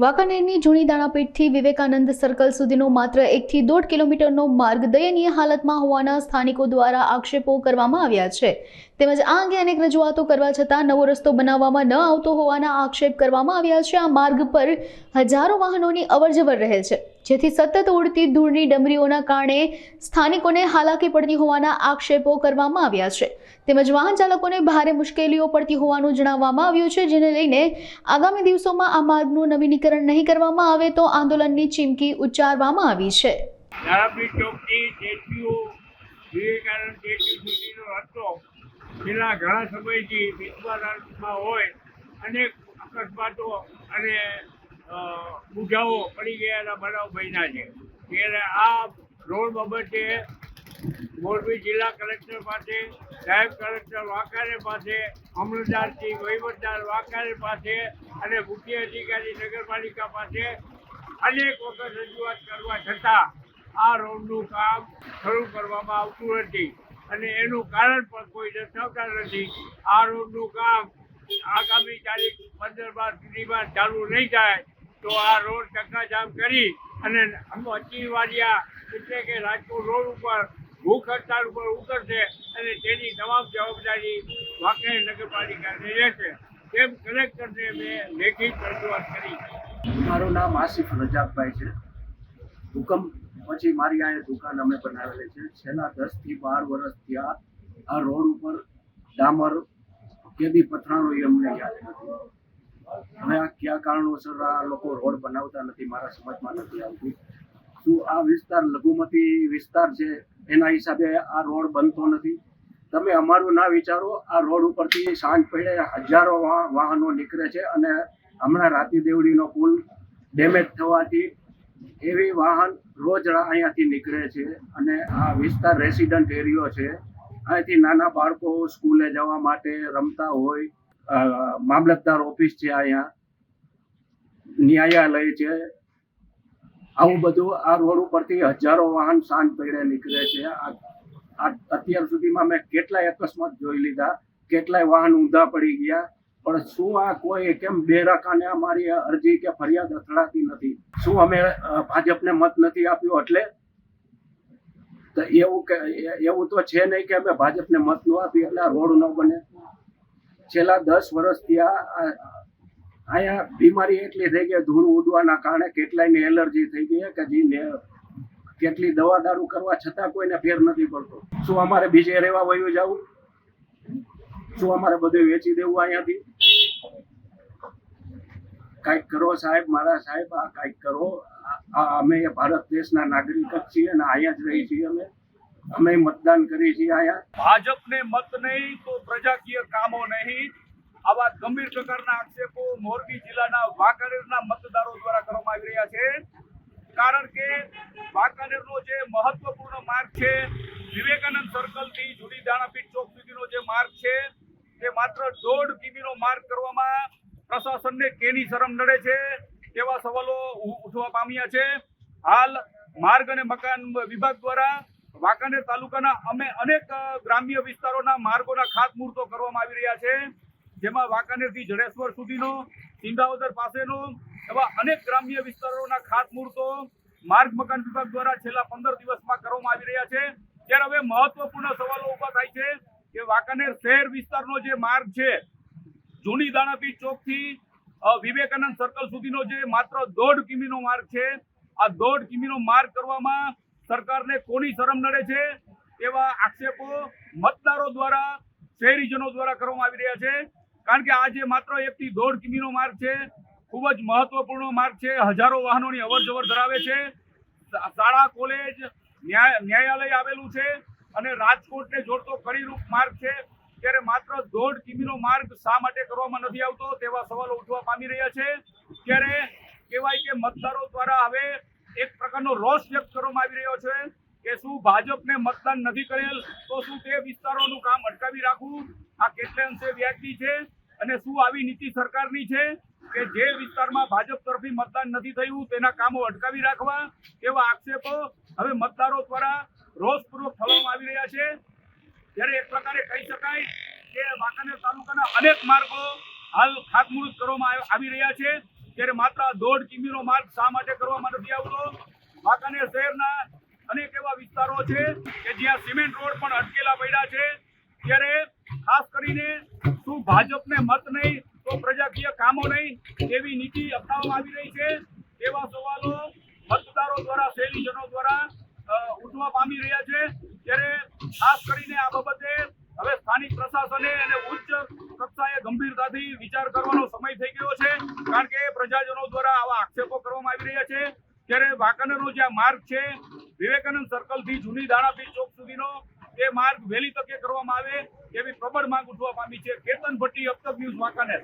વાંકાનેરની જૂની દાણાપીઠથી વિવેકાનંદ સર્કલ સુધીનો માત્ર 1 થી 1.5 કિલોમીટરનો માર્ગ દયનીય હાલતમાં હોવાના સ્થાનિકો દ્વારા આક્ષેપો કરવામાં આવ્યા છે. તેમજ આ અંગે અનેક રજૂઆતો કરવા છતાં નવો રસ્તો બનાવવામાં ન આવતો હોવાના આક્ષેપ કરવામાં આવ્યા છે. આ માર્ગ પર હજારો વાહનોની અવરજવર રહે છે, જેથી સતત ઉડતી ધૂળની ડમરીઓના કારણે સ્થાનિકોને હાલાકી પડતી હોવાના આક્ષેપો કરવામાં આવ્યા છે. તેમજ વાહન ચાલકોને ભારે મુશ્કેલીઓ પડતી હોવાનું જણાવવામાં આવ્યું છે, જેને લઈને આગામી દિવસોમાં આ માર્ગનું નવીનીકરણ નહીં કરવામાં આવે તો આંદોલનની ચીમકી ઉચ્ચારવામાં આવી છે. દાણાપીઠ ચોકથી સ્ટેચ્યુ વિવેકાનંદ સ્ટેચ્યુ સુધીનો રસ્તો છેલ્લા ઘણા સમયથી વિશ્વાસમાં હોય અનેક અકસ્માતો અને બુઢાઓ પડી ગયાના બનાવ બન્યા છે. ત્યારે આ રોડ બાબતે મોરબી જિલ્લા કલેક્ટર પાસે, નાયબ કલેક્ટર વાંકાનેર પાસે, અમલદારથી વહીવટદાર વાંકાનેર પાસે અને મુખ્ય અધિકારી નગરપાલિકા પાસે અનેક વખત રજૂઆત કરવા છતાં આ રોડનું કામ શરૂ કરવામાં આવતું નથી અને એનું કારણ પણ કોઈ દર્શાવતા નથી. આ રોડનું કામ આગામી તારીખ 15-12 સુધીમાં ચાલુ નહીં થાય તો આ રોડ ચક્કાજામ કરી અને અચીવાડિયા એટલે કે રાજકોટ રોડ ઉપર ભૂખ હડતાળ ઉપર ઉતરશે અને તેની તમામ જવાબદારી વાંકાનેર નગરપાલિકાની રહેશે, તેમ કલેક્ટરને મેં લેખિત રજૂઆત કરી. મારું નામ આસિફ રજાકભાઈ છે. ભૂકંપ પછી મારી અહીંયા દુકાન અમે બનાવેલી છે. છેલ્લા 10 થી 12 વર્ષથી આ રોડ ઉપર ડામર કેદી પથરાણું એ અમને યાદ નથી. હવે આ કયા કારણોસર આ લોકો રોડ બનાવતા નથી મારા સમજમાં નથી આવતી. શું આ વિસ્તાર લઘુમતી વિસ્તાર છે એના હિસાબે આ રોડ બનતો નથી? તમે અમારું ના વિચારો. આ રોડ ઉપરથી સાંજ પડે હજારો વાહનો નીકળે છે અને હમણાં રાતી દેવડીનો પુલ ડેમેજ થવાથી એવી વાહન રોજ અહીંયાથી નીકળે છે અને આ વિસ્તાર રેસિડન્ટ એરિયો છે. અહીંથી નાના બાળકો સ્કૂલે જવા માટે રમતા હોય, મામલતદાર ઓફિસ છે, અહીંયા ન્યાયાલય છે, આવું બધું આ રોડ ઉપરથી હજારો વાહન સાંજ પડે નીકળે છે. આ અત્યાર સુધીમાં મેં કેટલાય અકસ્માત જોઈ લીધા, કેટલાય વાહન ઊંધા પડી ગયા, પણ શું આ કોઈ કેમ બેરાકાને અમારી અરજી કે ફરિયાદ અથડાતી નથી? શું અમે ભાજપને મત નથી આપ્યો એટલે? તો એવું તો છે નહીં કે અમે ભાજપને મત ન આપીએ એટલે આ રોડ ન બને. છેલ્લા 10 વર્ષથી અહીંયા બીમારી એટલી થઈ ગઈ, ધૂળ ઉડવાના કારણે કેટલાયને એલર્જી થઈ ગઈ કે કેટલી દવા દારૂ કરવા છતાં કોઈને ફેર નથી પડતો. શું અમારે બીજે રહેવા વયું જવું? શું અમારે બધું વેચી દેવું અહીંયાથી? કાંઈક કરો સાહેબ, મારા સાહેબ, આ કાંઈક કરો. અમે ભારત દેશના નાગરિક જ છીએ અને અહીંયા જ રહી છીએ. અમે મતદાન કરી છીએ અહીંયા. ભાજપને મત નહીં તો પ્રજાકીય કામો નહીં, આવા ગંભીર પ્રકારના આક્ષેપો મોરબી જિલ્લાના વાંકાનેરના મતદારો દ્વારા કરવામાં આવી રહ્યા છે. કારણ કે વાંકાનેરનો જે મહત્વપૂર્ણ માર્ગ છે, વિવેકાનંદ સર્કલથી જૂની દાણાપીઠ ચોક સુધીનો જે માર્ગ છે, તે માત્ર 1.5 કિમીનો માર્ગ કરવામાં પ્રશાસનને કેની શરમ નડે છે તેવા સવાલો ઉઠવા પામ્યા છે. હાલ માર્ગ અને મકાન વિભાગ દ્વારા વાંકાનેર તાલુકાના અનેક ગ્રામ્ય વિસ્તારોના માર્ગોના ખાતમુહૂર્તો કરવામાં આવી રહ્યા છે, જેમાં વાંકાનેરથી જડેશ્વર સુધીનો, સિંધાવદર પાસેનો એવા અનેક ગ્રામ્ય વિસ્તારોના ખાતમુહૂર્તો માર્ગ મકાન વિભાગ દ્વારા છેલ્લા 15 દિવસમાં કરવામાં આવી રહ્યા છે. ત્યારે હવે મહત્વપૂર્ણ સવાલો ઉભા થાય છે કે વાંકાનેર શહેર વિસ્તારનો જે માર્ગ છે, જૂની દાણાપીઠ ચોકથી વિવેકાનંદ સર્કલ સુધીનો જે માત્ર 1.5 કિમીનો માર્ગ છે, આ 1.5 કિમીનો માર્ગ કરવામાં સરકારને કોની શરમ નડે છે એવા આક્ષેપો મતદારો દ્વારા, શહેરીજનો દ્વારા કરવામાં આવી રહ્યા છે. કારણ કે આ જે માત્ર 1 થી 1.5 કિમીનો માર્ગ છે, ખૂબ જ મહત્વપૂર્ણ માર્ગ છે. હજારો વાહનોની અવરજવર ધરાવે છે. શાળા, કોલેજ, ન્યાયાલય આવેલું છે અને રાજકોટને જોડતો કડીરૂપ માર્ગ છે. ત્યારે માત્ર 1.5 કિમીનો માર્ગ શા માટે કરવામાં નથી આવતો તેવા સવાલો ઉઠવા પામી રહ્યા છે. ત્યારે કહેવાય કે મતદારો દ્વારા હવે એક પ્રકારનો રોષ વ્યક્ત કરવામાં આવી રહ્યો છે કે શું ભાજપને મતદાન નથી કરેલ તો શું તે વિસ્તારોનું કામ અટકાવી રાખવું આ કેટલે અંશે વ્યાજબી છે? અને શું આવી નીતિ સરકારની છે કે જે વિસ્તારમાં ભાજપ તરફી મતદાન નથી થયું તેના કામો અટકાવી રાખવા? એવા આક્ષેપો હવે મતદારો દ્વારા રોષપૂર્વક ઠલવવામાં આવી રહ્યા છે. ત્યારે એક પ્રકારે કહી શકાય કે વાંકાનેર તાલુકાના અનેક માર્ગો હાલ ખાતમુહૂર્ત કરવામાં આવી રહ્યા છે. ત્યારે માત્ર 1.5 કિમીનો માર્ગ શા માટે કરવામાં નથી આવતો? વાંકાનેર શહેરના અનેક એવા વિસ્તારો છે કે જ્યાં સિમેન્ટ રોડ પણ અટકેલા પડ્યા છે, ત્યારે ખાસ કરીને શું ભાજપને મત નહીં તો પ્રજાકીય કામો નહીં એવી નીતિ અપનાવવામાં આવી રહી છે? એવા સવાલો મતદારો દ્વારા, શહેરીજનો દ્વારા ઉઠવા પામી રહ્યા છે। ત્યારે ખાસ કરીને આ બાબતે હવે સ્થાનિક પ્રશાસને અને ઉચ્ચ કક્ષાએ ગંભીરતાથી વિચાર કરવાનો સમય થઈ ગયો છે, કારણ કે પ્રજાજનો દ્વારા આવા આક્ષેપો કરવામાં આવી રહ્યા છે। ત્યારે વાંકાનેરનો જે માર્ગ છે, વિવેકાનંદ સર્કલથી જૂની દાણાપીર ચોક સુધીનો એ માર્ગ વહેલી તકે કરવામાં આવે એવી પ્રબળ માંગ ઉઠવા પામી છે। કેતન ભટ્ટી, અબ તક ન્યૂઝ, વાંકાનેર।